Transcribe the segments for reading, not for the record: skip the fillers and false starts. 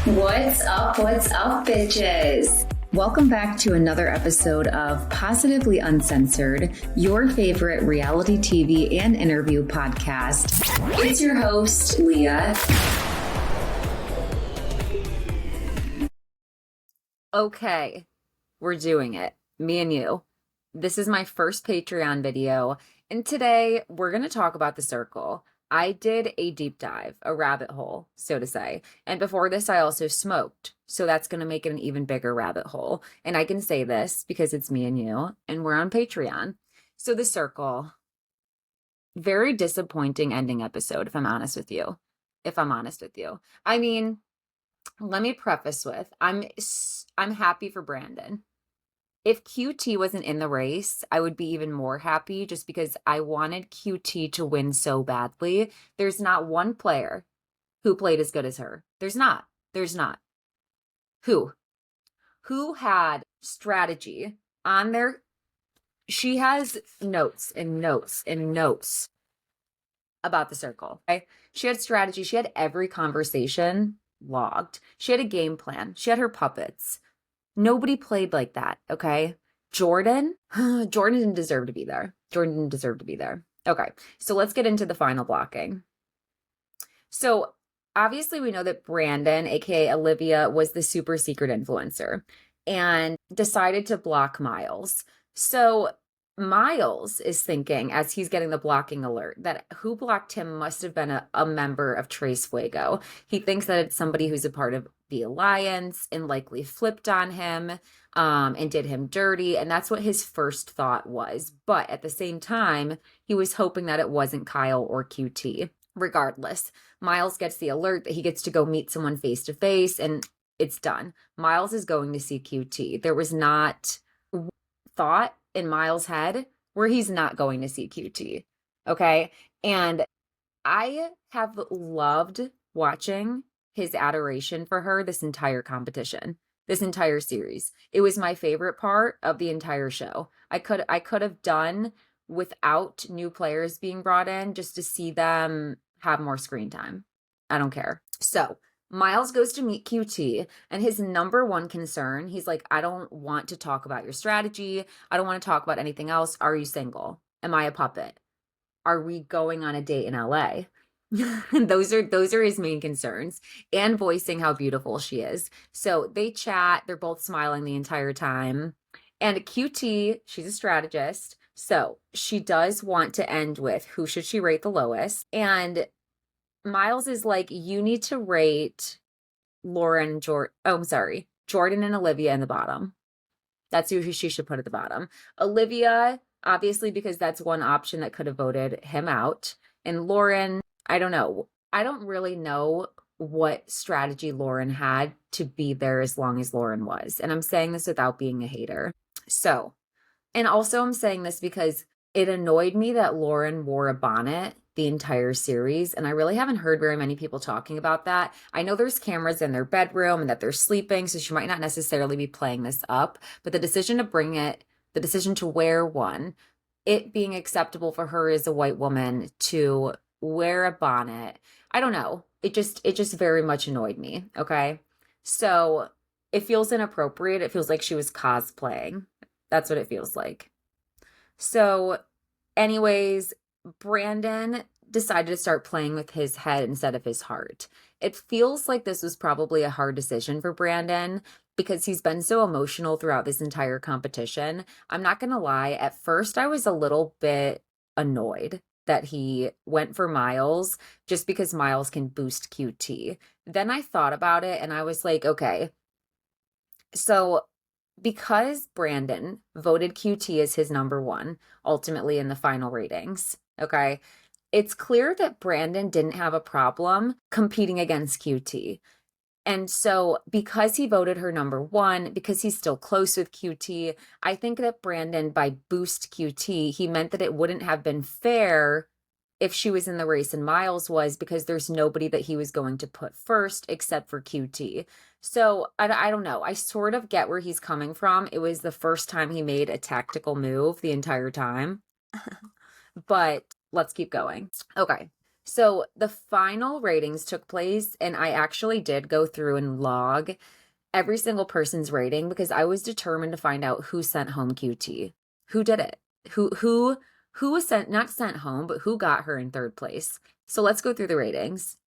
What's up, bitches? Welcome back to another episode of Positively Uncensored, your favorite reality TV and interview podcast. It's your host, Leah. Okay, we're doing it. Me and you. This is my first Patreon video, and today we're going to talk about The Circle. I did a deep dive, a rabbit hole, so to say. And before this, I also smoked. So that's going to make it an even bigger rabbit hole. And I can say this because it's me and you, and we're on Patreon. So The Circle, very disappointing ending episode, if I'm honest with you. I mean, let me preface with, I'm happy for Brandon. If QT wasn't in the race, I would be even more happy just because I wanted QT to win so badly. There's not one player who played as good as her. There's not. Who had strategy on their... She has notes and notes and notes about The Circle. Okay? She had strategy. She had every conversation logged. She had a game plan. She had her puppets. Nobody played like that, okay? Jordan didn't deserve to be there. Okay, so let's get into the final blocking. So obviously we know that Brandon, aka Olivia, was the super secret influencer and decided to block Miles. So Miles is thinking, as he's getting the blocking alert, that who blocked him must have been a member of Tres Fuego. He thinks that it's somebody who's a part of the alliance and likely flipped on him and did him dirty. And that's what his first thought was. But at the same time, he was hoping that it wasn't Kyle or QT. Regardless, Miles gets the alert that he gets to go meet someone face to face, and it's done. Miles is going to see QT. There was not thought in Miles' head where he's not going to see QT. Okay. And I have loved watching his adoration for her this entire competition, this entire series. It was my favorite part of the entire show. I could have done without new players being brought in just to see them have more screen time. I don't care. So Miles goes to meet QT, and his number one concern, he's like, I don't want to talk about your strategy. I don't want to talk about anything else. Are you single? Am I a puppet? Are we going on a date in LA? Those are his main concerns, and voicing how beautiful she is. So they chat. They're both smiling the entire time. And QT, she's a strategist. So she does want to end with who should she rate the lowest. And Miles is like, you need to rate Jordan and Olivia in the bottom. That's who she should put at the bottom. Olivia, obviously, because that's one option that could have voted him out. And Lauren, I don't know. I don't really know what strategy Lauren had to be there as long as Lauren was. And I'm saying this without being a hater. So, and also I'm saying this because it annoyed me that Lauren wore a bonnet the entire series, and I really haven't heard very many people talking about that. I know there's cameras in their bedroom and that they're sleeping, so she might not necessarily be playing this up, but the decision to wear one, it being acceptable for her as a white woman to wear a bonnet, I don't know. It just very much annoyed me, okay? So it feels inappropriate. It feels like she was cosplaying. That's what it feels like. So anyways, Brandon decided to start playing with his head instead of his heart. It feels like this was probably a hard decision for Brandon because he's been so emotional throughout this entire competition. I'm not going to lie. At first, I was a little bit annoyed that he went for Miles just because Miles can boost QT. Then I thought about it and I was like, okay, so because Brandon voted QT as his number one, ultimately in the final ratings, okay, it's clear that Brandon didn't have a problem competing against QT. And so because he voted her number one, because he's still close with QT, I think that Brandon, by boost QT, he meant that it wouldn't have been fair if she was in the race and Miles was, because there's nobody that he was going to put first except for QT. So I don't know. I sort of get where he's coming from. It was the first time he made a tactical move the entire time. But let's keep going. Okay. So the final ratings took place, and I actually did go through and log every single person's rating because I was determined to find out who sent home QT. Who did it? Who was not sent home, but who got her in third place? So let's go through the ratings.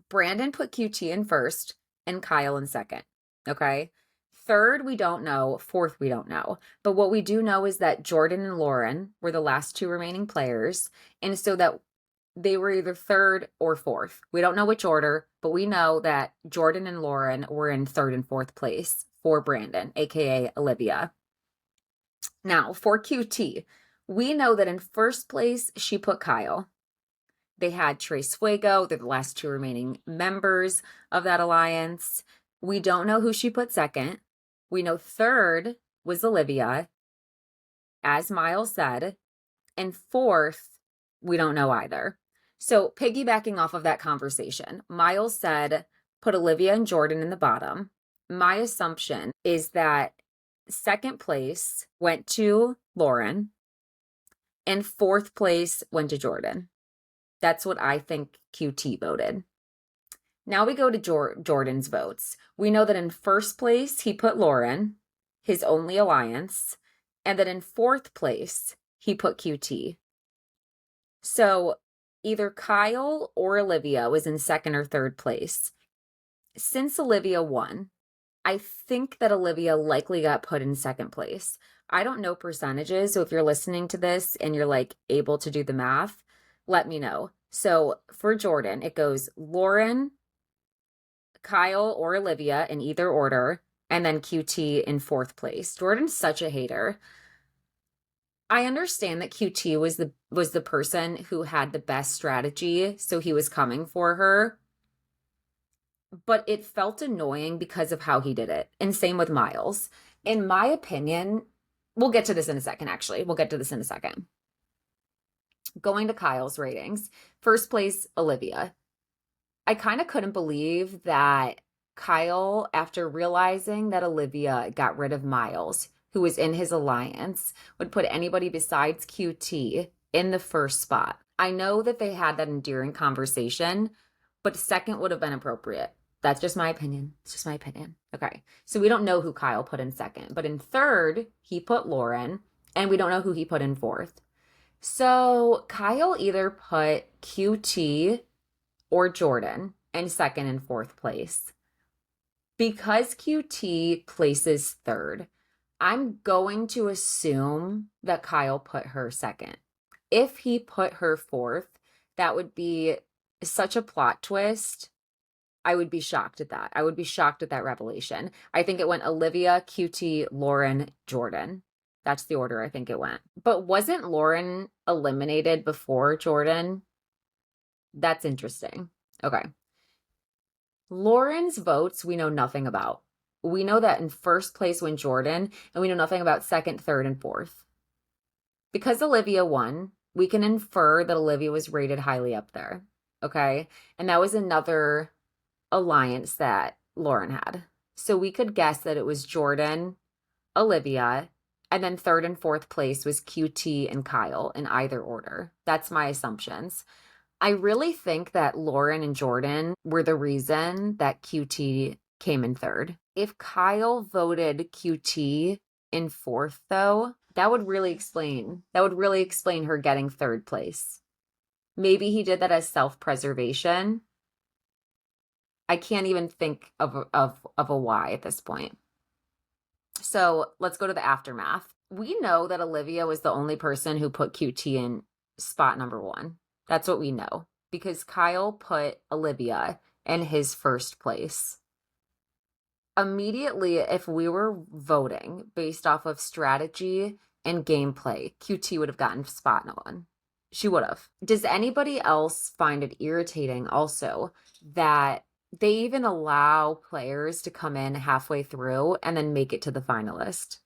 Brandon put QT in first and Kyle in second. Okay. Third, we don't know. Fourth, we don't know. But what we do know is that Jordan and Lauren were the last two remaining players. And so that they were either third or fourth. We don't know which order, but we know that Jordan and Lauren were in third and fourth place for Brandon, aka Olivia. Now, for QT, we know that in first place, she put Kyle. They had Tres Fuego. They're the last two remaining members of that alliance. We don't know who she put second. We know third was Olivia, as Miles said. And fourth, we don't know either. So piggybacking off of that conversation, Miles said, put Olivia and Jordan in the bottom. My assumption is that second place went to Lauren and fourth place went to Jordan. That's what I think QT voted. Now we go to Jordan's votes. We know that in first place, he put Lauren, his only alliance, and that in fourth place, he put QT. So either Kyle or Olivia was in second or third place. Since Olivia won, I think that Olivia likely got put in second place. I don't know percentages, so if you're listening to this and you're like able to do the math, let me know. So for Jordan, it goes Lauren, Kyle, or Olivia in either order, and then QT in fourth place. Jordan's such a hater. I understand that QT was the person who had the best strategy, so he was coming for her. But it felt annoying because of how he did it. And same with Miles. In my opinion, we'll get to this in a second, actually. We'll get to this in a second. Going to Kyle's ratings. First place, Olivia. I kind of couldn't believe that Kyle, after realizing that Olivia got rid of Miles, who was in his alliance, would put anybody besides QT in the first spot. I know that they had that endearing conversation, but second would have been appropriate. That's just my opinion. It's just my opinion. Okay. So we don't know who Kyle put in second, but in third, he put Lauren, and we don't know who he put in fourth. So Kyle either put QT or Jordan in second and fourth place. Because QT places third, I'm going to assume that Kyle put her second. If he put her fourth, that would be such a plot twist. I would be shocked at that. I would be shocked at that revelation. I think it went Olivia, QT, Lauren, Jordan. That's the order I think it went. But wasn't Lauren eliminated before Jordan? That's interesting. Okay. Lauren's votes we know nothing about. We know that in first place went Jordan, and we know nothing about second, third, and fourth. Because Olivia won, we can infer that Olivia was rated highly up there. Okay. And that was another alliance that Lauren had. So we could guess that it was Jordan, Olivia, and then third and fourth place was QT and Kyle in either order. That's my assumptions. I really think that Lauren and Jordan were the reason that QT came in third. If Kyle voted QT in fourth, though, that would really explain her getting third place. Maybe he did that as self-preservation. I can't even think of a why at this point. So let's go to the aftermath. We know that Olivia was the only person who put QT in spot number 1. That's what we know, because Kyle put Olivia in his first place. Immediately, if we were voting based off of strategy and gameplay, QT would have gotten spot 1. She would have. Does anybody else find it irritating also that they even allow players to come in halfway through and then make it to the finals?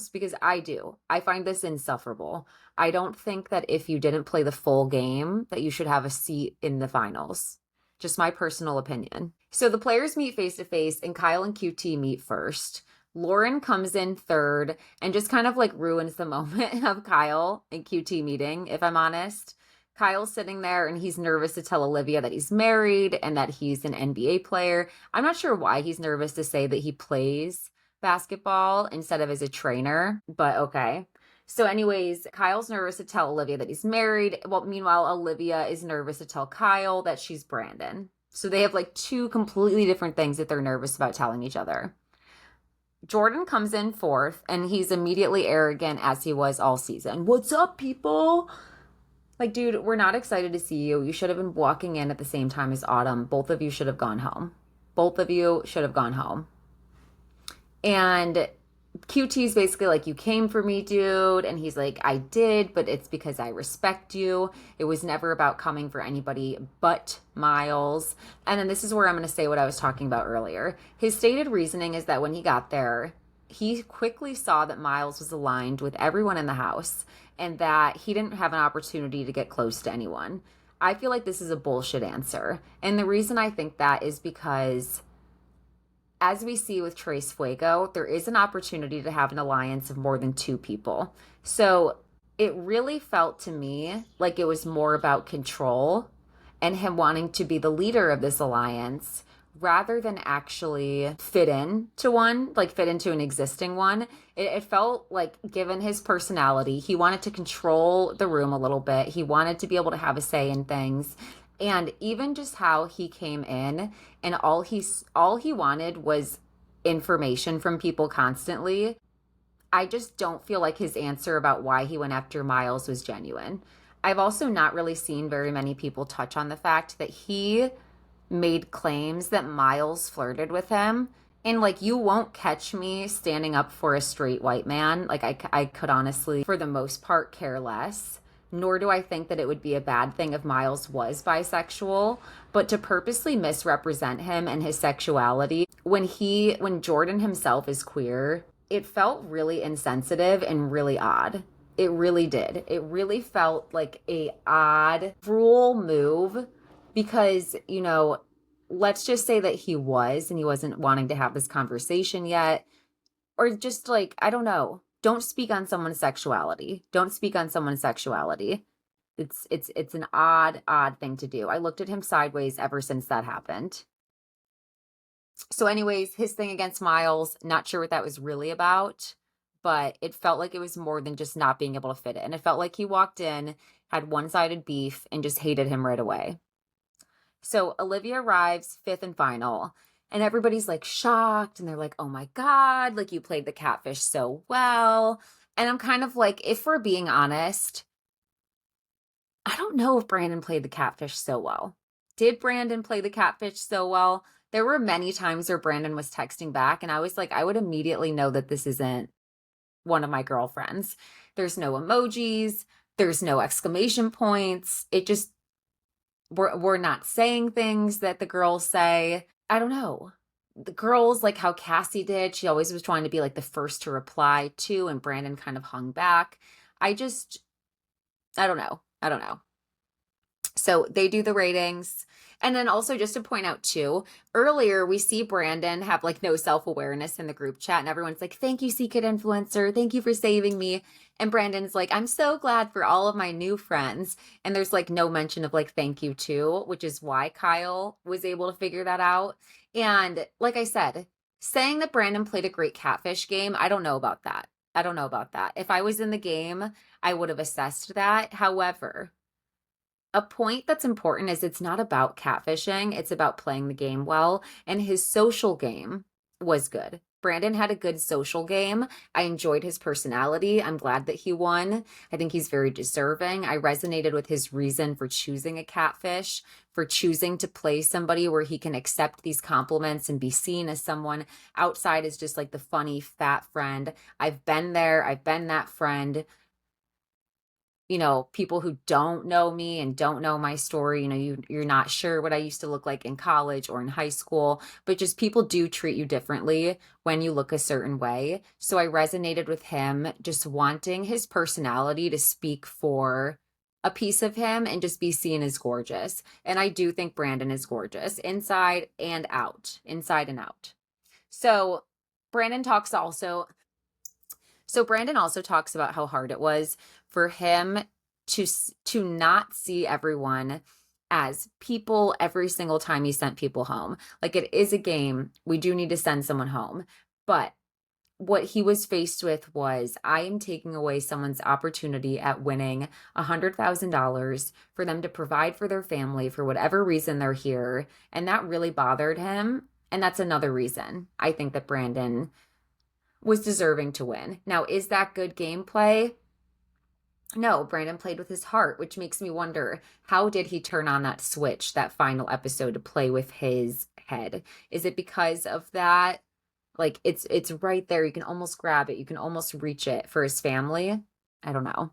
Because I do. I find this insufferable. I don't think that if you didn't play the full game that you should have a seat in the finals. Just my personal opinion. So the players meet face to face and Kyle and QT meet first. Lauren comes in third and just kind of like ruins the moment of Kyle and QT meeting, if I'm honest. Kyle's sitting there and he's nervous to tell Olivia that he's married and that he's an NBA player. I'm not sure why he's nervous to say that he plays basketball instead of as a trainer, but okay. So, anyways, Kyle's nervous to tell Olivia that he's married. Well, meanwhile, Olivia is nervous to tell Kyle that she's Brandon. So they have like two completely different things that they're nervous about telling each other. Jordan comes in fourth and he's immediately arrogant as he was all season. What's up, people? Like, dude, we're not excited to see you. You should have been walking in at the same time as Autumn. Both of you should have gone home. Both of you should have gone home. And QT's basically like, you came for me, dude. And he's like, I did, but it's because I respect you. It was never about coming for anybody but Miles. And then this is where I'm going to say what I was talking about earlier. His stated reasoning is that when he got there, he quickly saw that Miles was aligned with everyone in the house and that he didn't have an opportunity to get close to anyone. I feel like this is a bullshit answer. And the reason I think that is because, as we see with Tres Fuego, there is an opportunity to have an alliance of more than two people. So it really felt to me like it was more about control and him wanting to be the leader of this alliance rather than actually fit into one, like fit into an existing one. It felt like, given his personality, he wanted to control the room a little bit. He wanted to be able to have a say in things. And even just how he came in and all he wanted was information from people constantly. I just don't feel like his answer about why he went after Miles was genuine. I've also not really seen very many people touch on the fact that he made claims that Miles flirted with him. And like, you won't catch me standing up for a straight white man. Like, I could honestly, for the most part, care less. Nor do I think that it would be a bad thing if Miles was bisexual, but to purposely misrepresent him and his sexuality when Jordan himself is queer, it felt really insensitive and really odd. It really did. It really felt like a odd, cruel move because, let's just say that he was and he wasn't wanting to have this conversation yet, or just like, I don't know. Don't speak on someone's sexuality. Don't speak on someone's sexuality. It's an odd thing to do. I looked at him sideways ever since that happened. So anyways, his thing against Miles, not sure what that was really about, but it felt like it was more than just not being able to fit it. And it felt like he walked in, had one-sided beef, and just hated him right away. So Olivia arrives fifth and final, and everybody's like shocked, and they're like, oh my God, like, you played the catfish so well. And I'm kind of like, if we're being honest, I don't know if Brandon played the catfish so well. Did Brandon play the catfish so well? There were many times where Brandon was texting back, and I was like, I would immediately know that this isn't one of my girlfriends. There's no emojis. There's no exclamation points. It just, we're not saying things that the girls say. I don't know. The girls, like how Cassie did, she always was trying to be like the first to reply to, and Brandon kind of hung back. I don't know. So they do the ratings. And then also, just to point out too, earlier we see Brandon have like no self-awareness in the group chat, and everyone's like, thank you, Secret Influencer. Thank you for saving me. And Brandon's like, I'm so glad for all of my new friends. And there's like no mention of like, thank you too, which is why Kyle was able to figure that out. And like I said, saying that Brandon played a great catfish game, I don't know about that. If I was in the game, I would have assessed that. However, a point that's important is it's not about catfishing. It's about playing the game well. And his social game was good. Brandon had a good social game. I enjoyed his personality. I'm glad that he won. I think he's very deserving. I resonated with his reason for choosing a catfish, for choosing to play somebody where he can accept these compliments and be seen as someone outside as just like the funny fat friend. I've been there. I've been that friend. People who don't know me and don't know my story, you're not sure what I used to look like in college or in high school, but just people do treat you differently when you look a certain way. So I resonated with him, just wanting his personality to speak for a piece of him and just be seen as gorgeous. And I do think Brandon is gorgeous inside and out. So Brandon also talks about how hard it was for him to not see everyone as people every single time he sent people home. Like, it is a game. We do need to send someone home. But what he was faced with was, I am taking away someone's opportunity at winning $100,000 for them to provide for their family for whatever reason they're here. And that really bothered him. And that's another reason I think that Brandon was deserving to win. Now, is that good gameplay? No, Brandon played with his heart, which makes me wonder, how did he turn on that switch that final episode to play with his head? Is it because of that? Like, it's right there. You can almost grab it. You can almost reach it for his family. I don't know.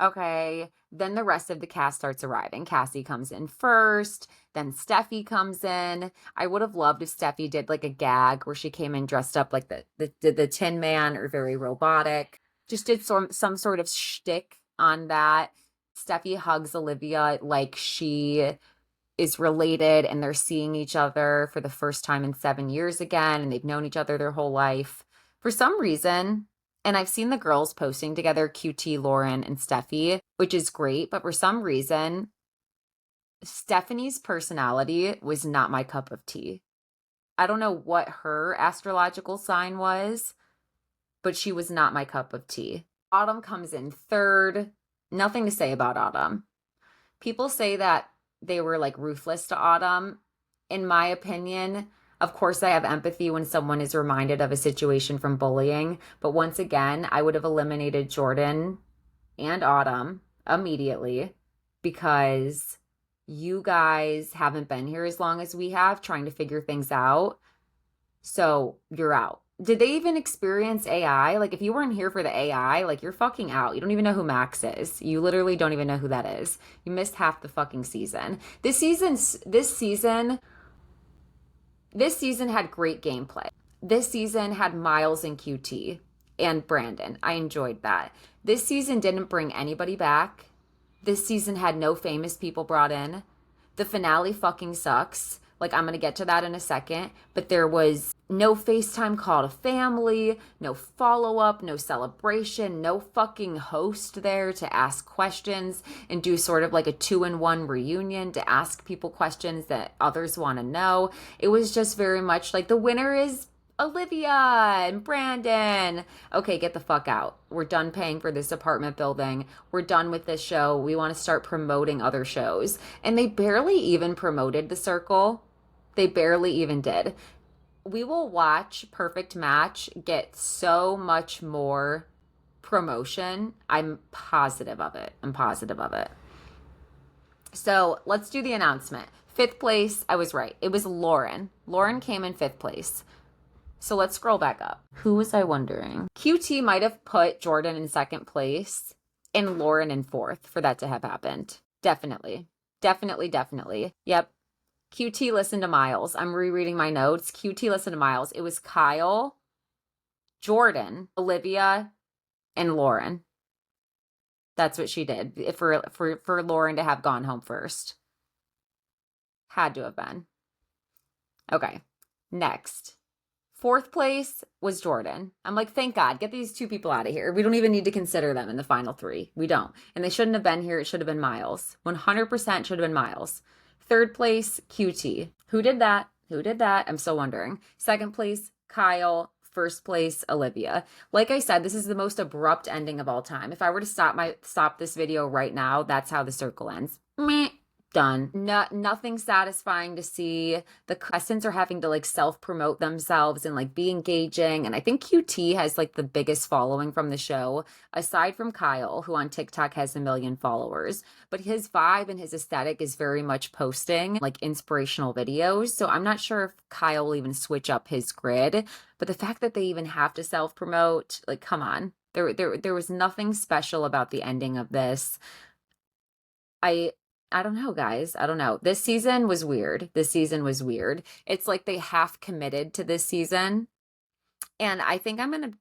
Okay, then the rest of the cast starts arriving. Cassie comes in first, then Steffi comes in. I would have loved if Steffi did like a gag where she came in dressed up like the Tin Man, or very robotic. Just did some sort of shtick on that. Steffi hugs Olivia like she is related, and they're seeing each other for the first time in 7 years again, and they've known each other their whole life. For some reason, and I've seen the girls posting together, QT, Lauren, and Steffi, which is great, but for some reason, Stephanie's personality was not my cup of tea. I don't know what her astrological sign was, but she was not my cup of tea. Autumn comes in third. Nothing to say about Autumn. People say that they were like ruthless to Autumn. In my opinion, of course, I have empathy when someone is reminded of a situation from bullying. But once again, I would have eliminated Jordan and Autumn immediately, because you guys haven't been here as long as we have trying to figure things out. So you're out. Did they even experience AI? Like, if you weren't here for the AI, like, you're fucking out. You don't even know who Max is. You literally don't even know who that is. You missed half the fucking season. This season had great gameplay. This season had Miles and QT and Brandon. I enjoyed that. This season didn't bring anybody back. This season had no famous people brought in. The finale fucking sucks. Like, I'm going to get to that in a second. But there was no FaceTime call to family, no follow-up, no celebration, no fucking host there to ask questions and do sort of like a 2-in-1 reunion to ask people questions that others want to know. It was just very much like, the winner is Olivia and Brandon. Okay, get the fuck out. We're done paying for this apartment building. We're done with this show. We want to start promoting other shows. And they barely even promoted The Circle. They barely even did. We will watch Perfect Match get so much more promotion. I'm positive of it. So let's do the announcement. 5th place, I was right. It was Lauren. Lauren came in 5th place. So let's scroll back up. Who was I wondering? QT might have put Jordan in 2nd place and Lauren in 4th for that to have happened. Definitely. Yep. QT listened to Miles. I'm rereading my notes. QT listened to Miles. It was Kyle, Jordan, Olivia, and Lauren. That's what she did for Lauren to have gone home first. Had to have been. Okay. Next. 4th place was Jordan. I'm like, thank God, get these 2 people out of here. We don't even need to consider them in the final 3. We don't. And they shouldn't have been here. It should have been Miles. 100% should have been Miles. 3rd place, QT. Who did that? I'm still wondering. 2nd place, Kyle. 1st place, Olivia. Like I said, this is the most abrupt ending of all time. If I were to stop this video right now, that's how the circle ends. Meh. Done. Nothing satisfying to see. The contestants are having to like self-promote themselves and like be engaging. And I think QT has like the biggest following from the show, aside from Kyle, who on TikTok has 1 million followers. But his vibe and his aesthetic is very much posting like inspirational videos. So I'm not sure if Kyle will even switch up his grid. But the fact that they even have to self-promote, like, come on. There was nothing special about the ending of this. I don't know, guys. I don't know. This season was weird. It's like they half committed to this season. And I think I'm going to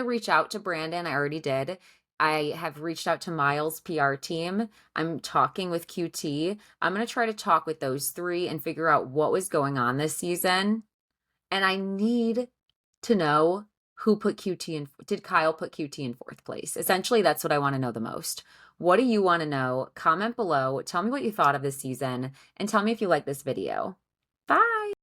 reach out to Brandon. I already did. I have reached out to Miles' PR team. I'm talking with QT. I'm going to try to talk with those 3 and figure out what was going on this season. And I need to know Who put QT in? Did Kyle put QT in 4th place? Essentially, that's what I want to know the most. What do you want to know? Comment below. Tell me what you thought of this season and tell me if you like this video. Bye.